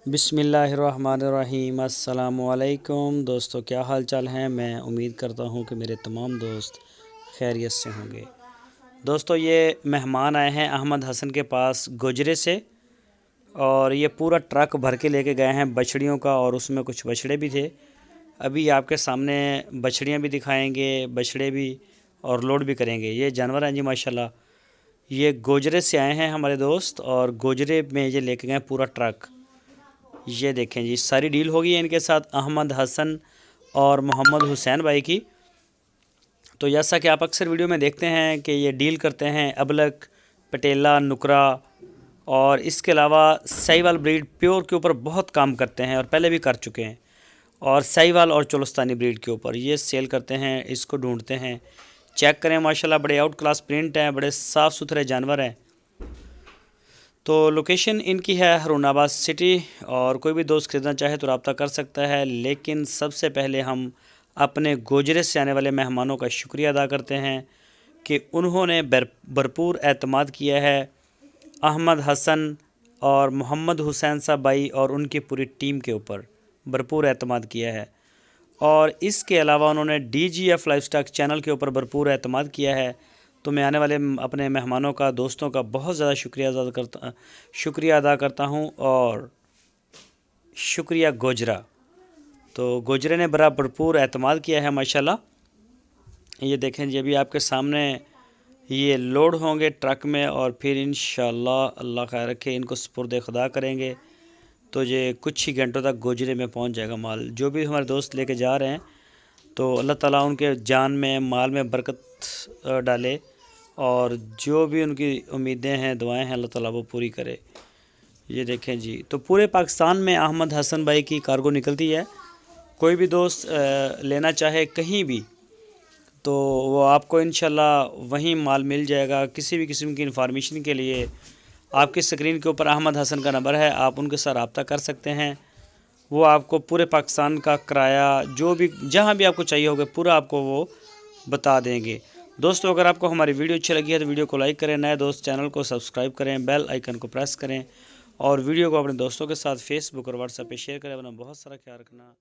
बिस्मिल्लाहिर्रहमानिर्रहीम। अस्सलाम वालेकुम दोस्तों, क्या हाल चाल हैं। मैं उम्मीद करता हूं कि मेरे तमाम दोस्त खैरियत से होंगे। दोस्तों, ये मेहमान आए हैं अहमद हसन के पास गोजरे से, और ये पूरा ट्रक भर के लेके गए हैं बछड़ियों का, और उसमें कुछ बछड़े भी थे। अभी आपके सामने बछड़ियाँ भी दिखाएंगे, बछड़े भी, और लोड भी करेंगे। ये जानवर हैं जी माशाल्लाह। ये गोजरे से आए हैं हमारे दोस्त, और गोजरे में ये लेके गए पूरा ट्रक। ये देखें जी, सारी डील होगी है इनके साथ अहमद हसन और मोहम्मद हुसैन भाई की। तो जैसा कि आप अक्सर वीडियो में देखते हैं कि ये डील करते हैं अबलक, पटेला, नुकरा, और इसके अलावा साहिवाल ब्रीड प्योर के ऊपर बहुत काम करते हैं और पहले भी कर चुके हैं। और साहिवाल और चोलस्तानी ब्रीड के ऊपर ये सेल करते हैं, इसको ढूंढते हैं। चेक करें माशाल्लाह, बड़े आउट क्लास प्रिंट हैं, बड़े साफ़ सुथरे जानवर हैं। तो लोकेशन इनकी है हारूनाबाद सिटी, और कोई भी दोस्त ख़रीदना चाहे तो रब्ता कर सकता है। लेकिन सबसे पहले हम अपने गोजरे से आने वाले मेहमानों का शुक्रिया अदा करते हैं कि उन्होंने भरपूर एतमाद किया है अहमद हसन और मोहम्मद हुसैन साहब भाई और उनकी पूरी टीम के ऊपर भरपूर एतमाद किया है। और इसके अलावा उन्होंने DGF लाइफस्टाइल चैनल के ऊपर भरपूर एतमाद किया है। तो मैं आने वाले अपने मेहमानों का, दोस्तों का बहुत ज़्यादा शुक्रिया अदा करता हूँ। और शुक्रिया गोजरा। तो गोजरे ने बड़ा भरपूर एतमाद किया है माशाल्लाह। ये देखें जी, अभी आपके सामने ये लोड होंगे ट्रक में, और फिर इंशाअल्लाह अल्लाह खैर रखे इनको सुपुर्द खुदा करेंगे। तो ये कुछ ही घंटों तक गोजरे में पहुंच जाएगा माल। जो भी हमारे दोस्त लेके जा रहे हैं, तो अल्लाह ताला उनके जान में, माल में बरकत डाले, और जो भी उनकी उम्मीदें हैं, दुआएं हैं, अल्लाह ताला वो पूरी करे। ये देखें जी, तो पूरे पाकिस्तान में अहमद हसन भाई की कार्गो निकलती है। कोई भी दोस्त लेना चाहे कहीं भी, तो वो आपको इंशाल्लाह वहीं माल मिल जाएगा। किसी भी किस्म की इन्फॉर्मेशन के लिए आपकी स्क्रीन के ऊपर अहमद हसन का नंबर है, आप उनके साथ रब्ता कर सकते हैं। वो आपको पूरे पाकिस्तान का किराया, जो भी जहाँ भी आपको चाहिए होगा, पूरा आपको वो बता देंगे। दोस्तों, अगर आपको हमारी वीडियो अच्छी लगी है तो वीडियो को लाइक करें, नए दोस्त चैनल को सब्सक्राइब करें, बेल आइकन को प्रेस करें, और वीडियो को अपने दोस्तों के साथ फेसबुक और व्हाट्सएप पे शेयर करें। अपना बहुत सारा ख्याल रखना।